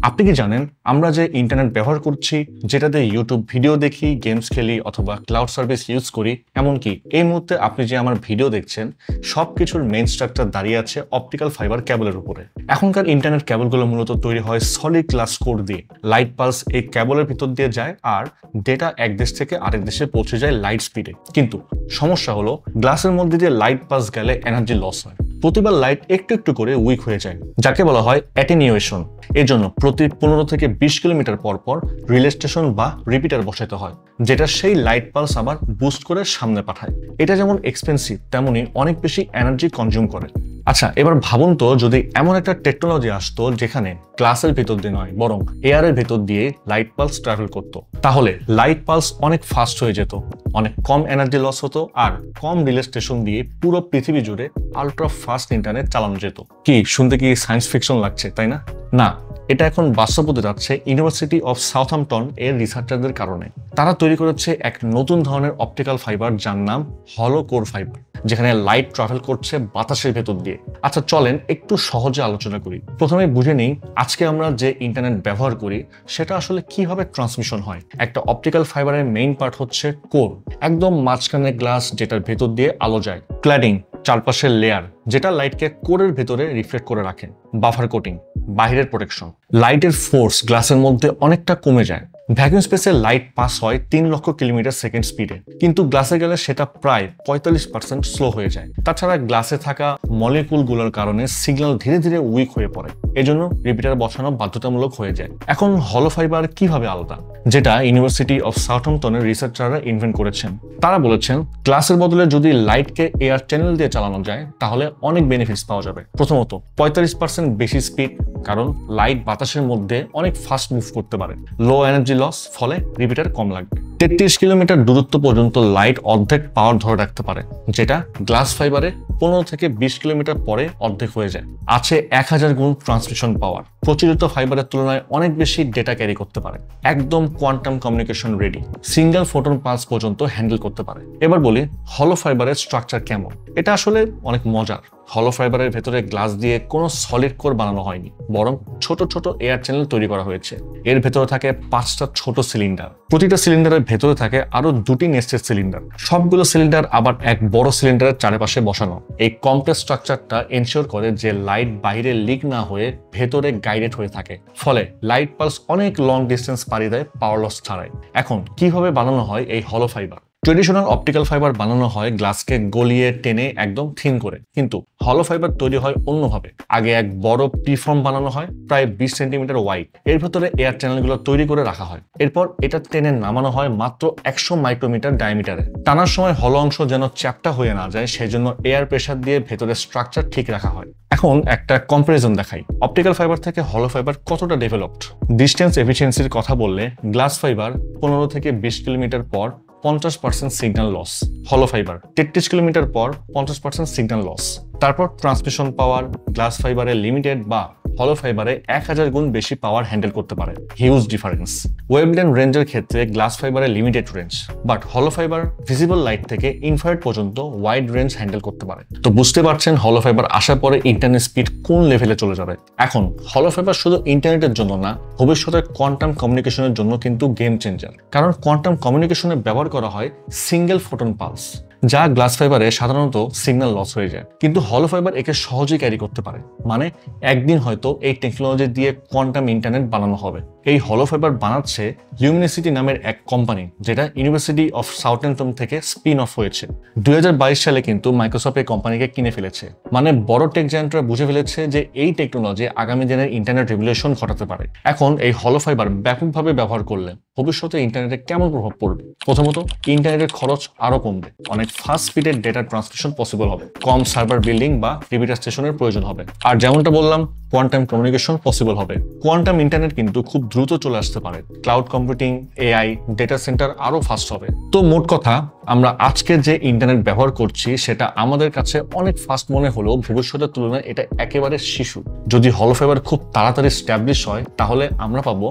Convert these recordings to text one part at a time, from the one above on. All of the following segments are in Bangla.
আপনি কি জানেন আমরা যে ইন্টারনেট ব্যবহার করছি, যেটাতে ইউটিউব ভিডিও দেখি, গেমস খেলি অথবা ক্লাউড সার্ভিস ইউজ করি, এমনকি এই মুহূর্তে আপনি যে আমার ভিডিও দেখছেন সবকিছুর মেইন স্ট্রাকচার দাঁড়িয়ে আছে অপটিক্যাল ফাইবার কেবলের উপরে। এখনকার ইন্টারনেট কেবলগুলো মূলত তৈরি হয় সলিড গ্লাস কোর দিয়ে। লাইট পালস এই কেবলের ভিতর দিয়ে যায় আর ডেটা এক দেশ থেকে আরেক দেশে পৌঁছে যায় লাইট স্পিডে। কিন্তু সমস্যা হলো গ্লাসের মধ্যে দিয়ে লাইট পালস গেলে এনার্জি লস হয়। প্রতিবার লাইট একটু একটু করে উইক হয়ে যায়, যাকে বলা হয় অ্যাটেনিউয়েশন। এর জন্য প্রতি 15 থেকে 20 কিলোমিটার পর পর রিলে স্টেশন বা রিপিটার বসাতে হয়, যেটা সেই লাইট পালস আবার বুস্ট করে সামনে পাঠায়। এটা যেমন এক্সপেন্সিভ, তেমনি অনেক বেশি এনার্জি কনজিউম করে। আচ্ছা, এবার ভাবুন তো যদি এমন একটা টেকনোলজি আসতো যেখানে গ্লাসের ভেতর দিয়ে নয় বরং এয়ারের ভেতর দিয়ে লাইট পালস ট্রাভেল করতো, তাহলে লাইট পালস অনেক ফাস্ট হয়ে যেত, অনেক কম এনার্জি লস হতো আর কম রিলে স্টেশন দিয়ে পুরো পৃথিবী জুড়ে আলট্রা ফাস্ট ইন্টারনেট চালানো যেত। কি শুনতে কি সায়েন্স ফিকশন লাগছে, তাই না? না, এটা এখন বাস্তব হতে যাচ্ছে ইউনিভার্সিটি অফ সাউথহ্যাম্পটন এর রিসার্চারদের কারণে। তারা তৈরি করেছে এক নতুন ধরনের অপটিক্যাল ফাইবার যার নাম হলো কোর ফাইবার, যেখানে লাইট ট্রাভেল করছে বাতাসের ভেতর দিয়ে। আচ্ছা চলেন একটু সহজে আলোচনা করি। প্রথমে বুঝে নিই আজকে আমরা যে ইন্টারনেট ব্যবহার করি সেটা আসলে কিভাবে ট্রান্সমিশন হয়। একটা অপটিক্যাল ফাইবারের মেইন পার্ট হচ্ছে কোর, একদম মাঝখানে গ্লাস যেটার ভেতর দিয়ে আলো যায়। ক্ল্যাডিং, চারপাশের লেয়ার যেটা লাইটকে কোরের ভেতরে রিফ্লেক্ট করে রাখে। বাফার কোটিং, বাহিরের প্রোটেকশন। লাইটের ফোর্স গ্লাসের মধ্যে অনেকটা কমে যায়। ভ্যাকুয়াম স্পেসে লাইট পাস হয় 3 লক্ষ কিলোমিটার সেকেন্ড স্পিডে, কিন্তু গ্লাসে গেলে সেটা প্রায় 45% স্লো হয়ে যায়। তাছাড়া গ্লাসে থাকা মলিকুলগুলোর কারণে সিগন্যাল ধীরে ধীরে উইক হয়ে পড়ে, এজন্য রিপিটার বসানো বাধ্যতামূলক হয়ে যায়। এখন হলো ফাইবার কিভাবে আলাদা, যেটা ইউনিভার্সিটি অফ সাউথহ্যাম্পটনের রিসার্চাররা ইনভেন্ট করেছেন। তারা বলেছেন গ্লাসের বদলে যদি লাইটকে এয়ার চ্যানেল দিয়ে চালানো যায় তাহলে অনেক বেনিফিটস পাওয়া যাবে। প্রথমত 45% বেশি স্পিড, কারণ লাইট বাতাসের মধ্যে অনেক ফাস্ট মুভ করতে পারে। লো এনার্জি লস, ফলে রিপিটার কম লাগবে। 33 কিলোমিটার দূরত্ব পর্যন্ত লাইট অর্ধেক পাওয়ার ধরে রাখতে পারে, যেটা গ্লাস ফাইবারে 15 থেকে 20 কিলোমিটার পরে অর্ধেক হয়ে যায়। আছে 1000 গুণ ট্রান্সমিশন পাওয়ার, প্রচলিত ফাইবারের তুলনায় অনেক বেশি ডেটা ক্যারি করতে পারে। একদম quantum communication ready, single photon pulse পর্যন্ত হ্যান্ডেল করতে পারে। এবার বলি হলো ফাইবারের স্ট্রাকচার কেমন। এটা আসলে অনেক মজার। হলো ফাইবারের ভেতরে গ্লাস দিয়ে কোনো সলিড কোর বানানো হয়নি, বরং ছোট ছোট এয়ার চ্যানেল তৈরি করা হয়েছে। এর ভেতরে থাকে 5টা ছোট সিলিন্ডার, প্রতিটা সিলিন্ডারের ভেতরে থাকে আরো 2টি নেস্টেড সিলিন্ডার। সবগুলো সিলিন্ডার আবার এক বড় সিলিন্ডারের চারপাশে বসানো। এই কমপ্লেক্স স্ট্রাকচারটা এনশিওর করে যে লাইট বাইরে লিক না হয়ে ভেতরে গাইডেড হয়ে থাকে, ফলে লাইট পালস অনেক লং ডিস্টেন্স পাড়ি দেয় পাওয়ার লস ছাড়াই। এখন কিভাবে বানানো হয় এই হলো ফাইবার? ট্রেডিশনাল অপটিক্যাল ফাইবার বানানো হয় গ্লাসকে গলিয়ে টেনে একদম থিন করে, কিন্তু হলো ফাইবার তৈরি হয় অন্যভাবে। আগে এক বড় প্রিফর্ম বানানো হয় প্রায় 20 সেন্টিমিটার ওয়াইড, এর ভেতরে এয়ার চ্যানেলগুলো তৈরি করে রাখা হয়। এরপর এটা টেনে নামানো হয় মাত্র 100 মাইক্রোমিটার ডায়ামিটারে। টানার সময় হলো অংশ যেন চ্যাপ্টা হয়ে না যায়, সেজন্য এয়ার প্রেসার দিয়ে ভেতরে স্ট্রাকচার ঠিক রাখা হয়। এখন একটা কম্পারিজন দেখাই, অপটিক্যাল ফাইবার থেকে হলো ফাইবার কতটা ডেভেলপড। ডিস্টেন্স এফিসিয়েন্সির কথা বললে গ্লাস ফাইবার 15 থেকে 20 কিলোমিটার পর 50% সিগন্যাল লস, হলো ফাইবার 33 কিলোমিটার পর 50% সিগন্যাল লস। তারপর ট্রান্সমিশন পাওয়ার, গ্লাস ফাইবারে লিমিটেড বা হলো ফাইবারে 1000 গুণ বেশি পাওয়ার হ্যান্ডেল করতে পারে। Huge difference. ওয়েভলেন্থ রেঞ্জের ক্ষেত্রে গ্লাস ফাইবারে লিমিটেড রেঞ্জ, বাট হলো ফাইবার ভিজিবল লাইট থেকে ইনফ্রারেড পর্যন্ত ওয়াইড রেঞ্জ হ্যান্ডেল করতে পারে। তো বুঝতে পারছেন হলো ফাইবার আসার পরে ইন্টারনেট স্পিড কোন লেভেলে চলে যাবে। এখন হলো ফাইবার শুধু ইন্টারনেটের জন্য না, ভবিষ্যতে কোয়ান্টাম কমিউনিকেশনের জন্য কিন্তু গেম চেঞ্জার। কারণ কোয়ান্টাম কমিউনিকেশনে ব্যবহার করা হয় সিঙ্গেল ফোটন পালস, যা গ্লাস ফাইবারে সাধারণত সিগন্যাল লস হয়ে যায়, কিন্তু হলো ফাইবার একে সহজেই ক্যারি করতে পারে। মানে একদিন হয়তো এই টেকনোলজি দিয়ে কোয়ান্টাম ইন্টারনেট বানানো হবে। এই হলো ফাইবার বানাচ্ছে লিউমিনিসিটি নামের এক কোম্পানি, যেটা ইউনিভার্সিটি অফ সাউথহ্যাম্পটন থেকে স্পিন অফ হয়েছে। 2022 সালে কিন্তু মাইক্রোসফট এই কোম্পানিকে কিনে ফেলেছে। মানে বড় টেক জায়ান্টরা বুঝে ফেলেছে যে এই টেকনোলজি আগামী দিনের ইন্টারনেট রেভলিউশন ঘটাতে পারে। এখন এই হলো ফাইবার ব্যাপকভাবে ব্যবহার করলে ভবিষ্যতে ইন্টারনেটে কেমন প্রভাব পড়বে? প্রথমত, ইন্টারনেটের খরচ আরো কমবে, অনেক ফাস্ট স্পিডের ডেটা ট্রান্সমিশন পসিবল হবে, কম সার্ভার বিল্ডিং বা রিপিটার স্টেশনের প্রয়োজন হবে। আর যেমনটা বললাম, কোয়ান্টাম কমিউনিকেশন পসিবল হবে। কোয়ান্টাম ইন্টারনেট কিন্তু খুব দ্রুত চলে আসতে পারে। Cloud computing, AI, data centre আরো ফাস্ট হবে। তো মোট কথা, আমরা আজকে যে ইন্টারনেট ব্যবহার করছি সেটা আমাদের কাছে অনেক ফাস্ট মনে হলেও ভবিষ্যতের তুলনায় এটা একেবারে শিশু। যদি হলো ফাইবার খুব তাড়াতাড়ি স্ট্যাবলিশ হয় তাহলে আমরা পাবো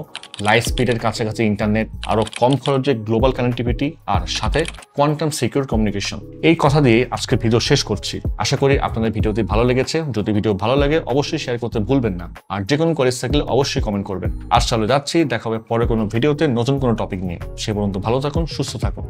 লাইট স্পিডের কাছাকাছি ইন্টারনেট, আরো কম খরচে গ্লোবাল কানেক্টিভিটি, আর সাথে কোয়ান্টাম সিকিউর কমিউনিকেশন। এই কথা দিয়ে আজকের ভিডিও শেষ করছি। আশা করি আপনাদের ভিডিওটি ভালো লেগেছে। যদি ভিডিও ভালো লাগে অবশ্যই শেয়ার করতে ভুলবেন না, আর যে কোনো কোয়েরি থাকলে অবশ্যই কমেন্ট করবেন। আজ চলে যাচ্ছি, দেখা হবে পরে কোনো ভিডিওতে নতুন কোনো টপিক নিয়ে। সে পর্যন্ত ভালো থাকুন, সুস্থ থাকুন।